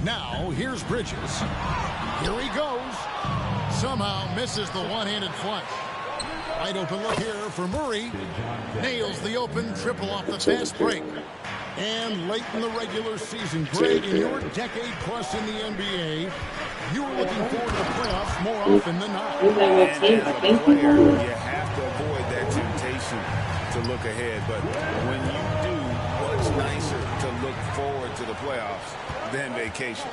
Now, here's Bridges. Here he goes. Somehow misses the one-handed flush. Wide open look here for Murray. Nails the open triple off the fast break. And late in the regular season, Greg, in your decade plus in the NBA, you were looking forward to the playoffs more often than not. And as a player, you have to avoid that temptation to look ahead. But when you do, what's nicer to look forward to the playoffs than vacation?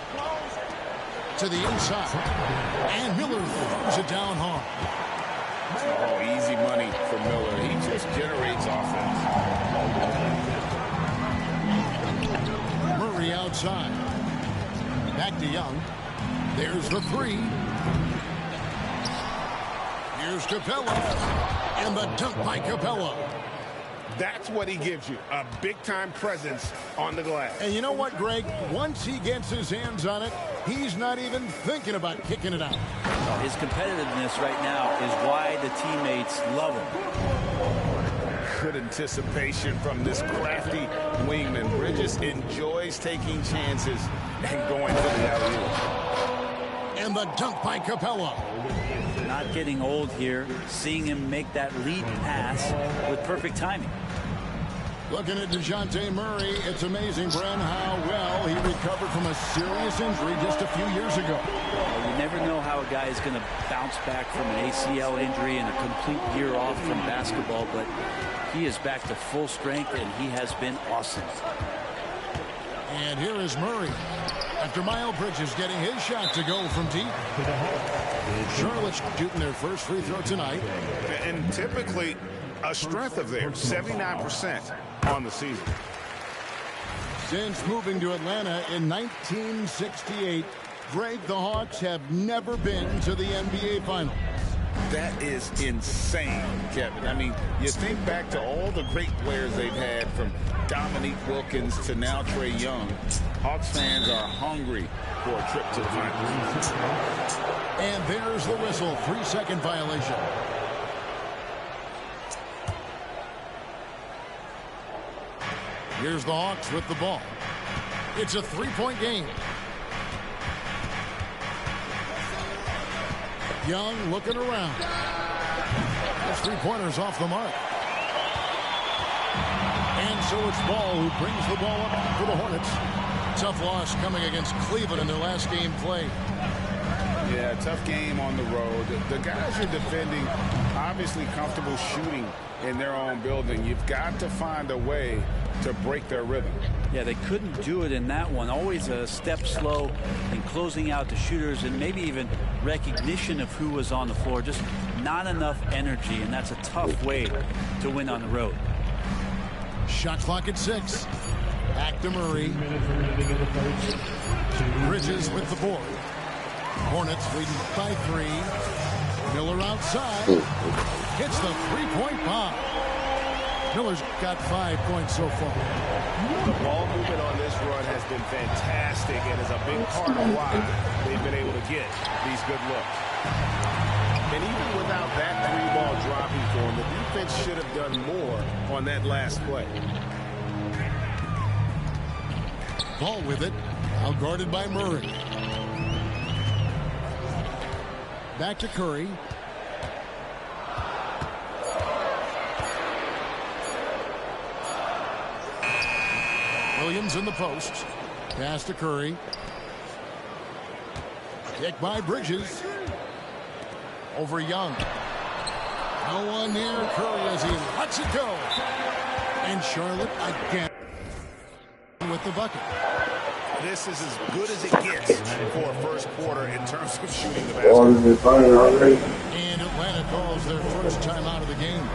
To the inside. And Miller throws it down hard. Oh, easy money for Miller. He just generates offense. Murray outside. Back to Young. There's the three. Here's Capella. And the dunk by Capella. That's what he gives you, a big-time presence on the glass. And you know what, Greg? Once he gets his hands on it, he's not even thinking about kicking it out. His competitiveness right now is why the teammates love him. Good anticipation from this crafty wingman. Bridges enjoys taking chances and going to the alley-oop. And the dunk by Capella. Not getting old here, seeing him make that lead pass with perfect timing. Looking at DeJounte Murray, it's amazing, Bren, how well he recovered from a serious injury just a few years ago. Well, you never know how a guy is going to bounce back from an ACL injury and a complete year off from basketball, but he is back to full strength, and he has been awesome. And here is Murray. After Miles Bridges getting his shot to go from deep. Charlotte shooting their first free throw tonight. And typically a strength of theirs, 79% on the season. Since moving to Atlanta in 1968, Greg, the Hawks have never been to the NBA Finals. That is insane, Kevin. I mean, you think back to all the great players they've had, from Dominique Wilkins to now Trae Young. Hawks fans are hungry for a trip to the finals. And there's the whistle, 3-second violation. Here's the Hawks with the ball. It's a three-point game. Young looking around. Those three-pointers off the mark. And so it's Ball who brings the ball up for the Hornets. Tough loss coming against Cleveland in their last game played. Yeah, tough game on the road. The guys are defending, obviously comfortable shooting in their own building. You've got to find a way to break their rhythm. Yeah, they couldn't do it in that one. Always a step slow in closing out the shooters, and maybe even recognition of who was on the floor. Just not enough energy, and that's a tough way to win on the road. Shot clock at 6. Back to Murray. Bridges with the board. Hornets leading by 3. Miller outside. Hits the three-point bomb. Miller's got 5 points so far. The ball movement on this run has been fantastic and is a big part of why they've been able to get these good looks. And even without that three-ball dropping for him, the defense should have done more on that last play. Ball with it. Now guarded by Murray. Back to Curry. Williams in the post. Pass to Curry. Kick by Bridges. Over Young. No one near Curry as he lets it go. And Charlotte again with the bucket. This is as good as it gets for a first quarter in terms of shooting the basketball. And Atlanta calls their first time out of the game.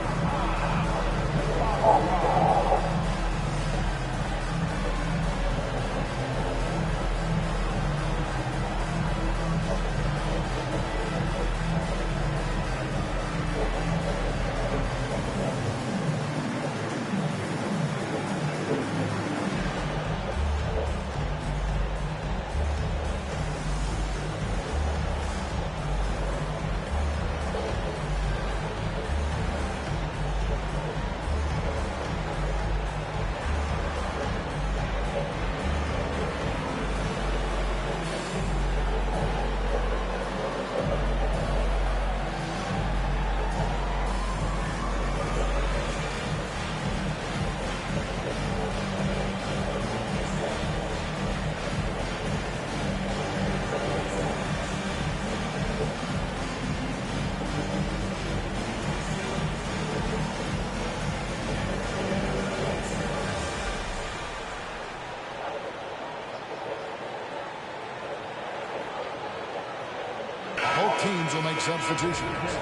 teams will make substitutions.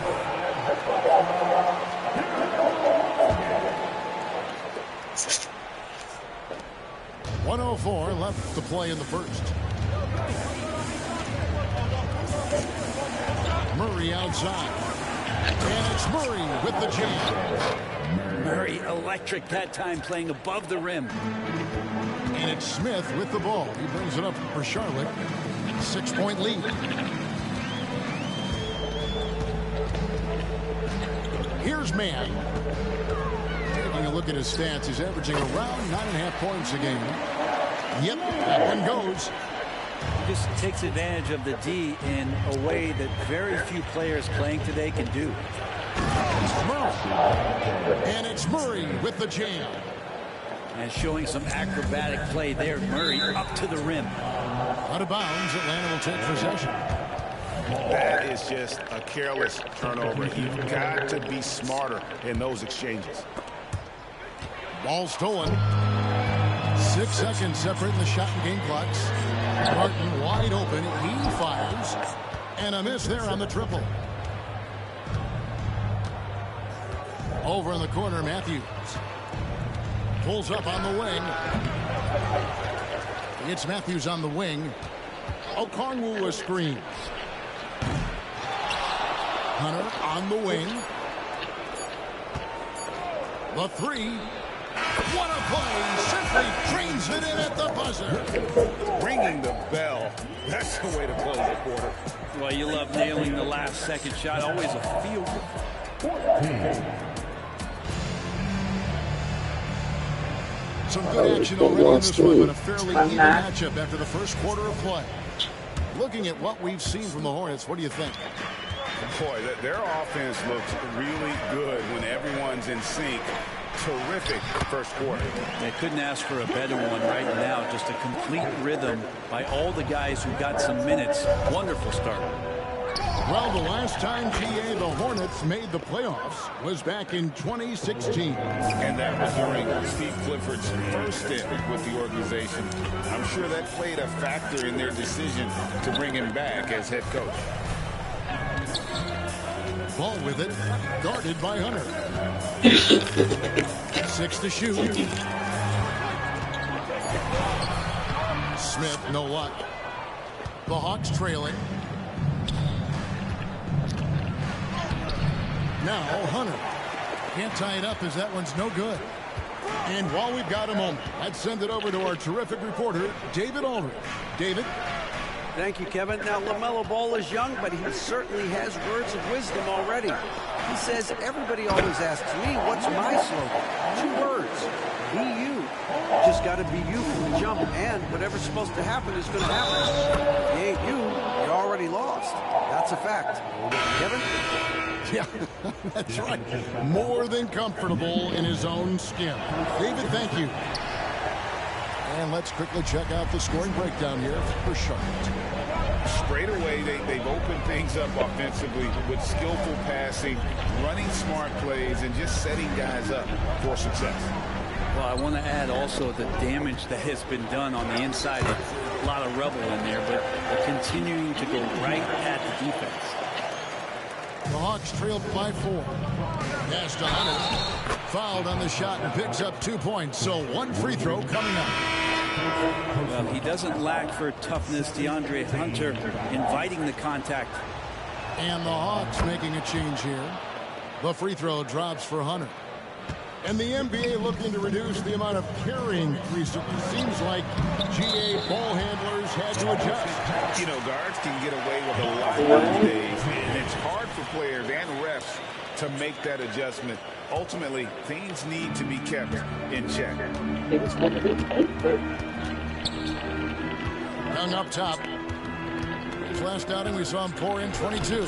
.104 left to play in the first. Murray outside. And it's Murray with the jam. Murray electric that time, playing above the rim. And it's Smith with the ball. He brings it up for Charlotte. 6-point lead. Here's Mann. Taking a look at his stats, he's averaging around 9.5 points a game. Yep, that one goes. He just takes advantage of the D in a way that very few players playing today can do. It's Murray. And it's Murray with the jam. And showing some acrobatic play there. Murray up to the rim. Out of bounds, Atlanta will take possession. That is just a careless turnover. You've got to be smarter in those exchanges. Ball stolen. 6 seconds separating the shot and game clocks. Martin wide open. He fires. And a miss there on the triple. Over in the corner, Matthews. Pulls up on the wing. It's Matthews on the wing. Okongwu screens. Hunter on the wing. The three. What a play. Simply trains it in at the buzzer. Ringing the bell. That's the way to close the quarter. Well, you love nailing the last second shot. Always a field goal. Some good action already in this one, but a fairly even matchup after the first quarter of play. Looking at what we've seen from the Hornets, what do you think? Boy, their offense looks really good when everyone's in sync. Terrific first quarter. They couldn't ask for a better one right now. Just a complete rhythm by all the guys who got some minutes. Wonderful start. Well, the last time, GA, the Hornets made the playoffs was back in 2016. And that was during Steve Clifford's first stint with the organization. I'm sure that played a factor in their decision to bring him back as head coach. Ball with it, guarded by Hunter. 6 to shoot. Smith, no luck. The Hawks trailing. Now Hunter. Can't tie it up as that one's no good. And while we've got a moment, let's send it over to our terrific reporter, David Aldridge. David? Thank you, Kevin. Now, LaMelo Ball is young, but he certainly has words of wisdom already. He says, everybody always asks me, what's my slogan? 2 words. Be you. You just got to be you from the jump, and whatever's supposed to happen is going to happen. If you ain't you, you're already lost. That's a fact. Kevin? Yeah, that's right. More than comfortable in his own skin. David, thank you. And let's quickly check out the scoring breakdown here for Charlotte. Straight away, they've opened things up offensively with skillful passing, running smart plays, and just setting guys up for success. Well, I want to add also the damage that has been done on the inside. A lot of rubble in there, but they're continuing to go right at the defense. The Hawks trailed by 4. Pass to Hunter. Fouled on the shot and picks up 2 points. So 1 free throw coming up. Well, he doesn't lack for toughness. DeAndre Hunter inviting the contact. And the Hawks making a change here. The free throw drops for Hunter. And the NBA looking to reduce the amount of carrying recently. Seems like GA ball handlers had to adjust. You know, guards can get away with a lot these days, and it's hard for players and refs to make that adjustment. Ultimately, things need to be kept in check. Young up top. His last outing, we saw him pour in 22.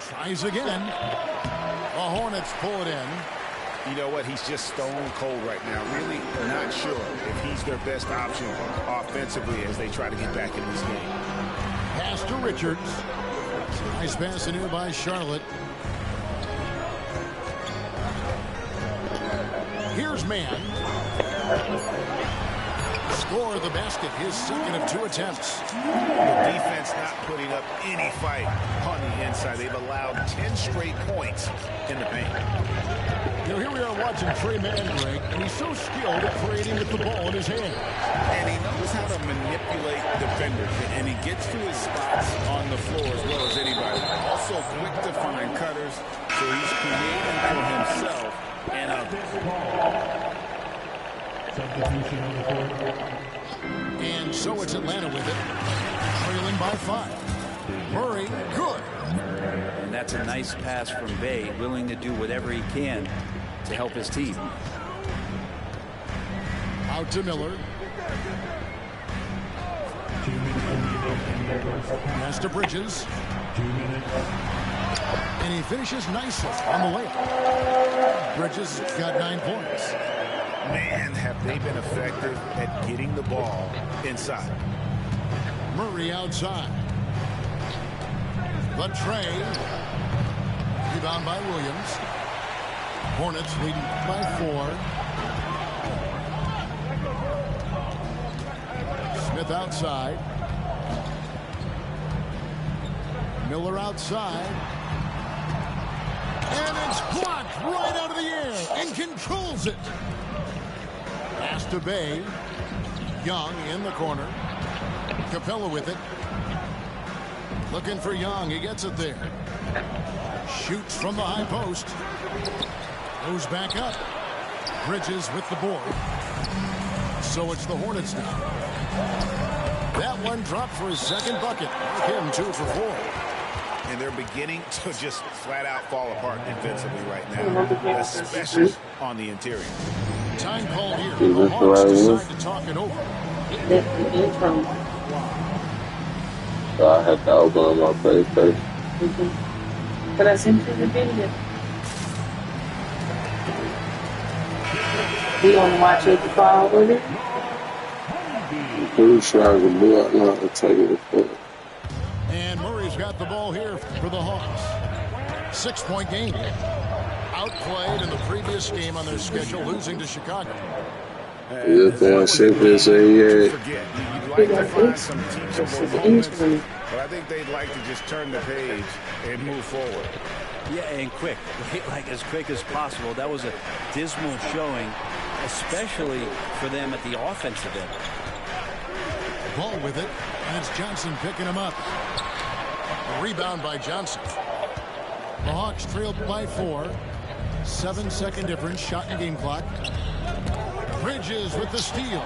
Tries again. The Hornets pull it in. You know what? He's just stone cold right now. Really not sure if he's their best option offensively as they try to get back in this game. Pass to Richards. Nice pass in here by Charlotte. Here's Mann. score the basket, his second of 2 attempts. The defense not putting up any fight on the inside. They've allowed 10 straight points in the paint. You know, here we are watching Trey Mandrake, and he's so skilled at creating with the ball in his hand. And he knows how to manipulate defenders, and he gets to his spots on the floor as well as anybody. Also quick to find cutters, so he's creating for himself and others. And so it's Atlanta with it, trailing by 5. Murray, good. And that's a nice pass from Bay, willing to do whatever he can to help his team. Out to Miller. Pass to Bridges. And he finishes nicely on the layup. Bridges got 9 points. Man, have they been effective at getting the ball inside. Murray outside. The tray. Rebound by Williams. Hornets leading by 4. Smith outside. Miller outside. And it's blocked right out of the air and controls it. Pass to Bay. Young in the corner. Capella with it. Looking for Young. He gets it there. Shoots from the high post. Goes back up. Bridges with the board. So it's the Hornets now. That one dropped for his second bucket. Mark him 2 for 4. And they're beginning to just flat out fall apart defensively right now, especially on the interior. Time called here. The Hawks decide to talk it over. So I have to open on my face first. But I sent you the video. Do you want to watch it before I order it? I'm pretty sure I can do it. No, I'll take it before. And Murray's got the ball here for the Hawks. 6-point game. Outplayed in the previous game on their schedule, losing to Chicago. You'd like to find some teachable moments, but I think they'd like to just turn the page and move forward. Yeah, and quick, like as quick as possible. That was a dismal showing, especially for them at the offensive end. Ball with it, and it's Johnson picking him up. A rebound by Johnson. The Hawks trailed by 4. 7-second difference, shot in game clock. Bridges with the steal.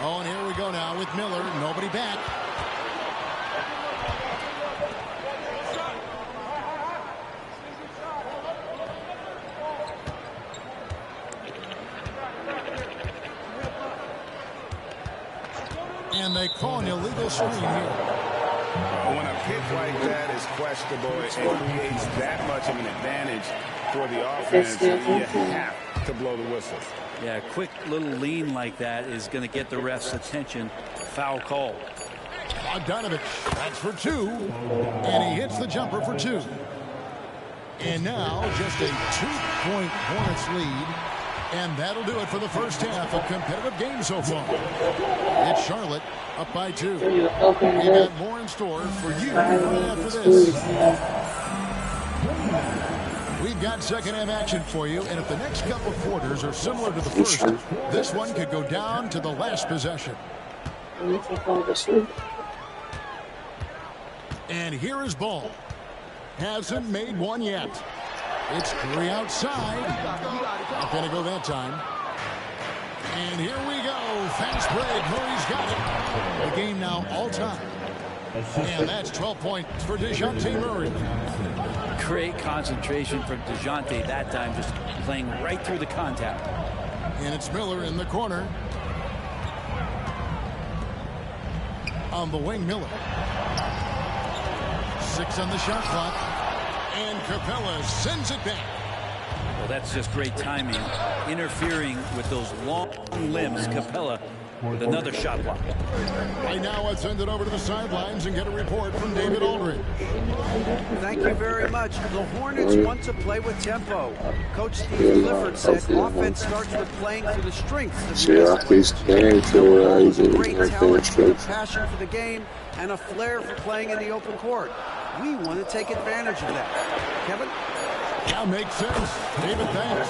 Oh, and here we go now with Miller. Nobody back. And they call an illegal screen here. When a pick like that is questionable, it creates that much of an advantage for the offense. You have to blow the whistle. Yeah, a quick little lean like that is going to get the ref's attention. Foul call. Bogdanovich, that's for 2. And he hits the jumper for 2. And now just a 2-point Hornets lead. And that'll do it for the first half. A competitive game so far. It's Charlotte up by 2. We've got more in store for you right after this. We've got second half action for you, and if the next couple quarters are similar to the first, this one could go down to the last possession. And here is Ball. Hasn't made one yet. It's Curry outside. Not going to go that time. And here we go. Fast break. Murray's got it. The game now all time. And that's 12 points for DeJounte Murray. Great concentration from DeJounte that time, just playing right through the contact. And it's Miller in the corner. On the wing, Miller. 6 on the shot clock. And Capella sends it back. Well, that's just great timing. Interfering with those long limbs. Capella with another shot block. Right now, let's send it over to the sidelines and get a report from David Aldridge. Thank you very much. The Hornets want to play with tempo. Coach Steve Clifford said offense starts with playing to the strengths of your great talent, a passion for the game, and a flair for playing in the open court. We want to take advantage of that. Kevin? Yeah, makes sense. David, thanks.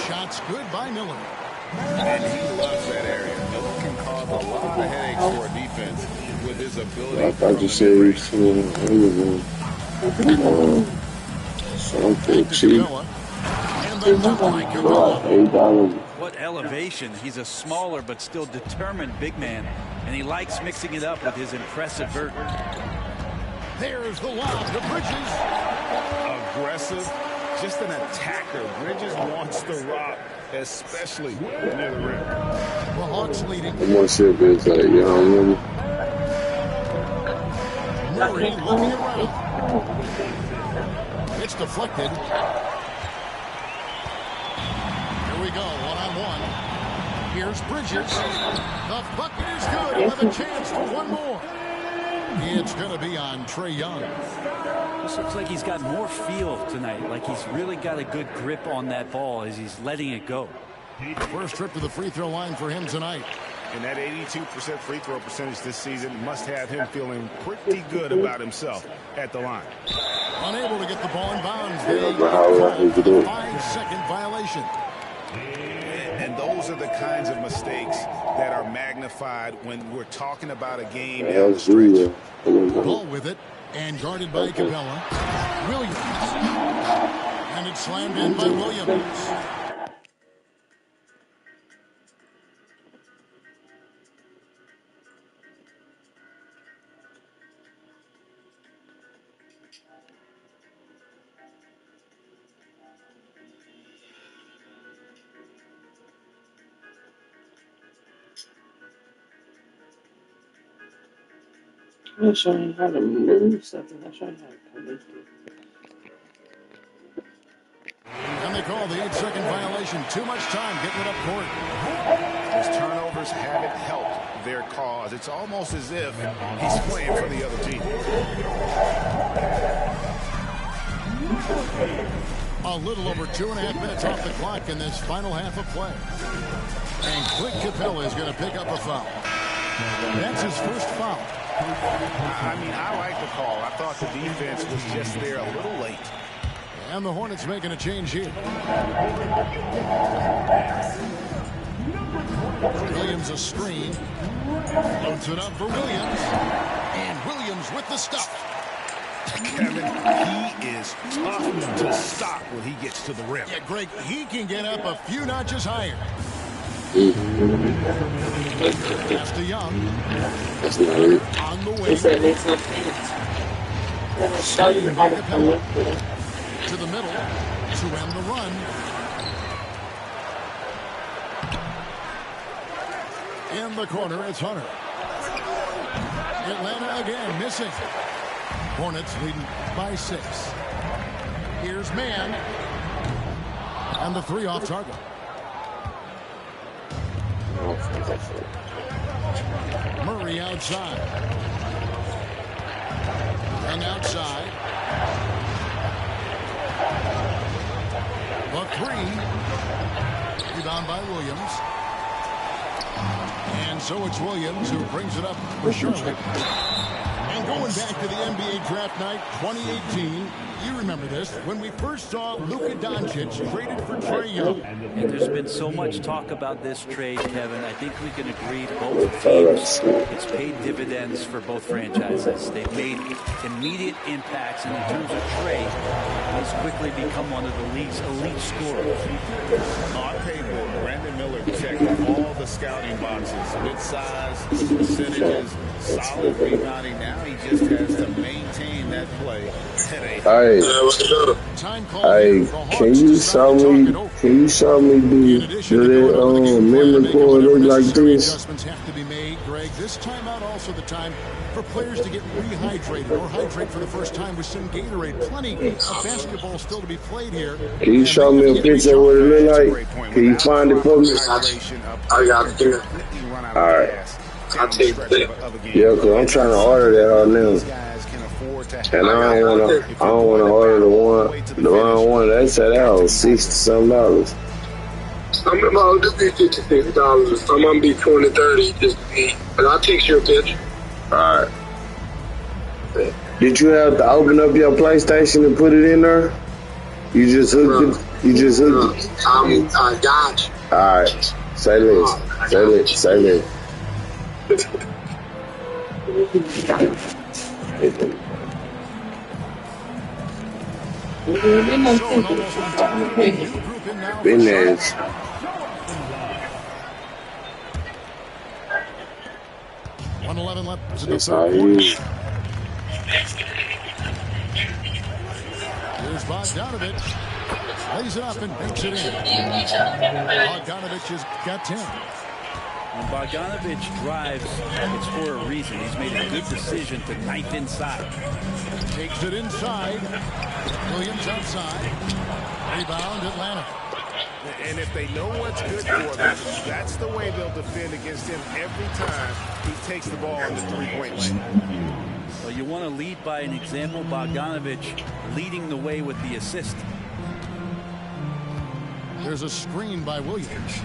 Shots good by Miller. And he loves that area. Miller can cause a lot of headaches for a defense with his ability. I thought you said he was something cheap. What elevation. He's a smaller but still determined big man, and he likes mixing it up with his impressive vert. There's the lob to Bridges. Aggressive, just an attacker. Bridges wants the rock, especially near the rim. The Hawks leading. I'm gonna see if it's like, you know, Murray looking around. It's deflected. Here we go, one-on-one. Here's Bridges. The bucket is good with a chance for one more. It's going to be on Trae Young. This looks like he's got more feel tonight, like he's really got a good grip on that ball as he's letting it go. First trip to the free throw line for him tonight. And that 82% free throw percentage this season must have him feeling pretty good about himself at the line. Unable to get the ball in bounds. They called a 5-second violation. And those are the kinds of mistakes that are magnified when we're talking about a game down the stretch. Ball with it and guarded by Capella. Williams. And it's slammed in by Williams. I'm showing you how to move something. I'm showing you how to connect it. And they call the 8-second violation. Too much time getting it up court. His turnovers haven't helped their cause. It's almost as if he's playing for the other team. A little over 2.5 minutes off the clock in this final half of play. And Clint Capella is going to pick up a foul. That's his first foul. I mean, I like the call. I thought the defense was just there a little late. And the Hornets making a change here. Williams a screen. Loads it up for Williams. And Williams with the stuff. Kevin, he is tough to stop when he gets to the rim. Yeah, Greg, he can get up a few notches higher. Pass to Young. On the wing. It's an excellent finish. Let me show you how to connect it. To the middle to end the run. In the corner, it's Hunter. Atlanta again missing. Hornets leading by 6. Here's Mann. And the 3 off target. Murray outside. And outside. The 3. Rebound by Williams. And so it's Williams who brings it up for Charlotte. And going back to the NBA draft night 2018, you remember this, when we first saw Luka Doncic traded for Trae Young. And there's been so much talk about this trade, Kevin. I think we can agree both teams, it's paid dividends for both franchises. They've made immediate impacts, and in terms of trade, he's quickly become one of the league's elite scorers. On paper, Brandon Miller checked all the scouting boxes. Good size, the percentages, solid rebounding. Now he just has to maintain that play at a can you show me the memory card like this? Adjustments have to be made, Greg. This timeout also the time for players to get rehydrated or hydrate for the first time with some Gatorade. Plenty of basketball still to be played here. Can you show me a picture of what it look like? Can you find it for me? I got it there. Run on All the right. gas. I'll take Stretch that. of a game. Yeah, because I'm trying to order that on These them. guys can afford to And I don't want to order the wrong one. They said that was $60-something. I'm about to be $56. I'm gonna be 20-30 just to be. But I'll take your pitch. All right. Did you have to open up your PlayStation and put it in there? You just hooked it. You just hooked it. I got you. All right. Say less. Say less. Say less. Business. 1:11 left in the That's how third you quarter. use. Here's Bogdanovich. Lays it up and banks it in. Bogdanovich has got 10. When Bogdanovich drives, it's for a reason. He's made a good decision to knife inside. Takes it inside. Williams outside. Rebound, Atlanta. And if they know what's good for them, that's the way they'll defend against him every time he takes the ball in the three-point lane. Well, you want to lead by an example. Bogdanovich leading the way with the assist. There's a screen by Williams.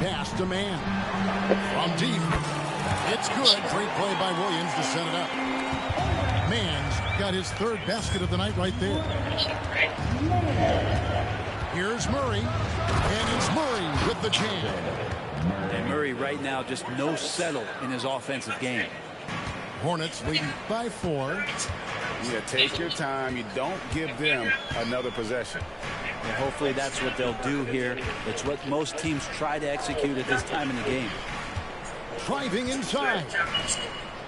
Pass to man. From deep. It's good. Great play by Williams to set it up. Man's got his third basket of the night right there. Here's Murray. And it's Murray with the jam. And Murray right now just no settle in his offensive game. Hornets leading by 4. Yeah, take your time. You don't give them another possession. And hopefully that's what they'll do here. It's what most teams try to execute at this time in the game. Driving inside.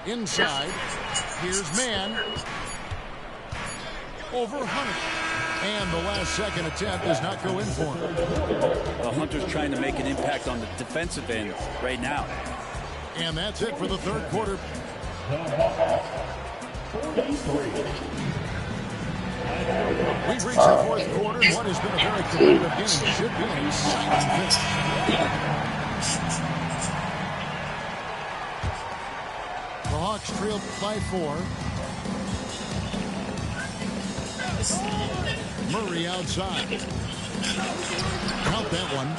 Inside. Here's man. Over Hunter. And the last second attempt does not go in for him. Well, Hunter's trying to make an impact on the defensive end right now. And that's it for the third quarter. We've reached the fourth quarter. What has been a very competitive game should be an exciting finish. The Hawks trail by 4. Murray outside. Count that one.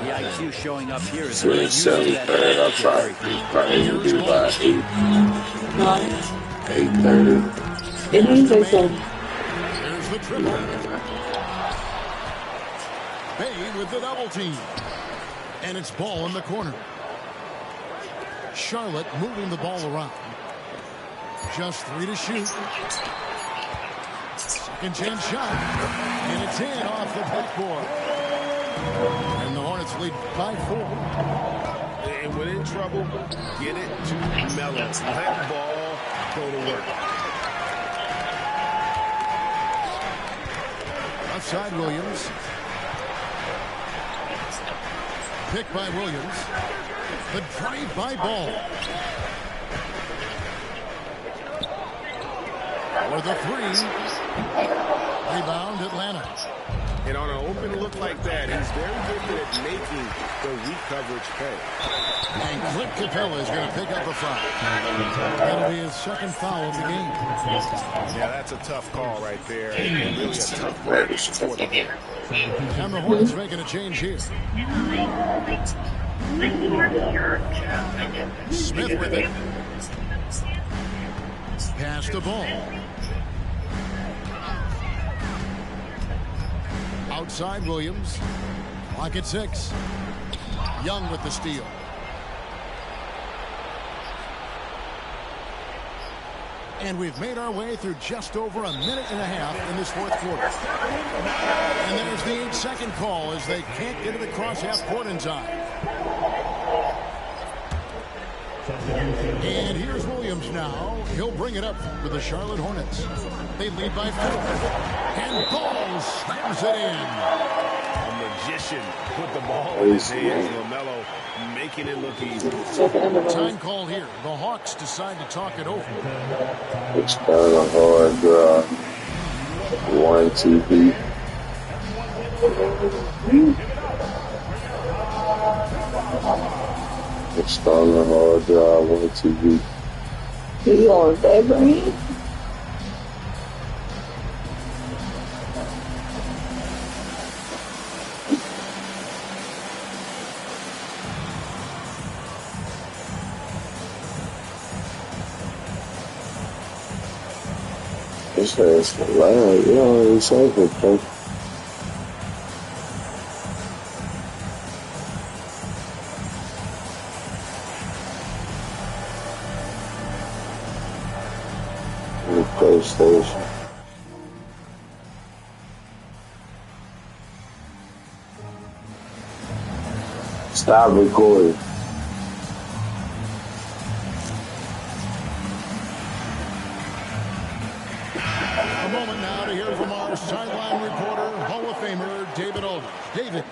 The IQ showing up here is Really selling bad. I'll try. Probably to do about 8:30. It means I said. There's the triple. Bay with the double team. And it's ball in the corner. Charlotte moving the ball around. Just 3 to shoot. Second chance shot. And it's in off the backboard. And the Hornets lead by 4. And when in trouble, get it to Melo. Let the ball go to work. Outside Williams. Picked by Williams. The drive by Ball. For the 3. Rebound Atlanta. And on an open look like that, he's very good at making the weak coverage pay. And Clint Capella is going to pick up a foul. That'll be his second foul of the game. Yeah, that's a tough call right there. And really a tough break for the game. And the Hornets making a change here. Smith with it. Pass the ball. Outside Williams. Clock at 6. Young with the steal. And we've made our way through just over a minute and a half in this fourth quarter. And there's the 8-second call as they can't get to the cross half court in time. And here's Williams now. He'll bring it up for the Charlotte Hornets. They lead by 4. And Ball slams it in. A magician put the ball in his hands. LaMelo making it look easy. Time called here. The Hawks decide to talk it over. It's kind of hard drive. 1, 2, 3. Starting a hard drive on TV. You on Beverly? This ass loud, you know, it's something. PlayStation. Stop recording. A moment now to hear from our sideline reporter, Hall of Famer David Aldridge. David.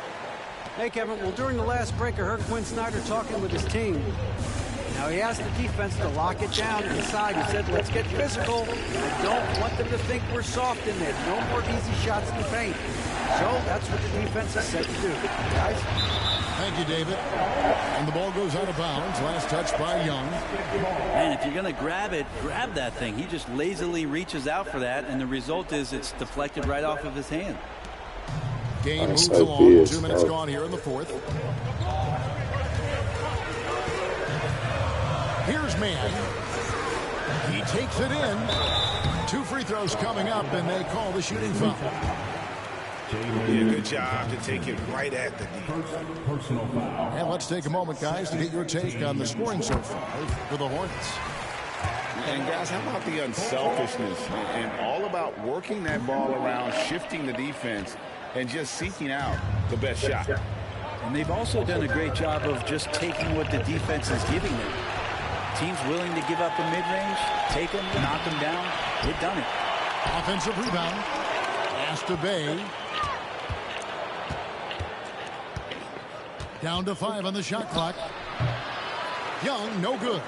Hey, Kevin. Well, during the last break, I heard Quinn Snyder talking with his team. Now, he asked the defense to lock it down inside. He said, let's get physical. I don't want them to think we're soft in there. No more easy shots in the paint. So that's what the defense is set to do. Guys? Thank you, David. And the ball goes out of bounds. Last touch by Young. And if you're going to grab it, grab that thing. He just lazily reaches out for that, and the result is it's deflected right off of his hand. Game moves along. 2 minutes gone here in the fourth. Here's Mann. He takes it in. 2 free throws coming up, and they call the shooting foul. Yeah, good job to take it right at the defense. And let's take a moment, guys, to get your take on the scoring so far for the Hornets. And guys, how about the unselfishness and all about working that ball around, shifting the defense, and just seeking out the best shot. And they've also done a great job of just taking what the defense is giving them. Teams willing to give up a mid-range, take them, knock them down. They've done it. Offensive rebound. Pass to Bay. Down to 5 on the shot clock. Young, no good.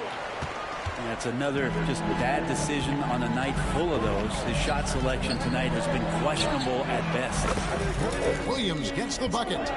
That's another just bad decision on a night full of those. His shot selection tonight has been questionable at best. Williams gets the bucket.